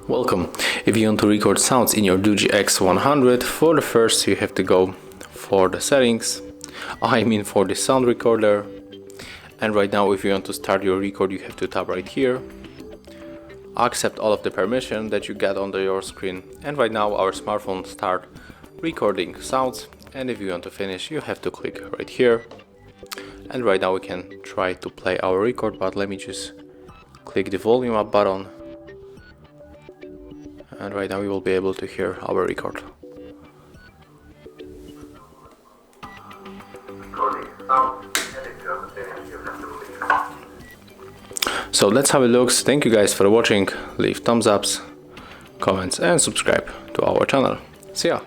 Welcome. If you want to record sounds in your Doogee X100, for the first you have to go for the settings, for the sound recorder, and right now if you want to start your record you have to tap right here, accept all of the permission that you get on your screen, and right now our smartphone start recording sounds, and if you want to finish you have to click right here, and right now we can try to play our record, but let me just click the volume up button. And right now we will be able to hear our record. So that's how it looks. Thank you guys for watching. Leave thumbs ups, comments and subscribe to our channel. See ya!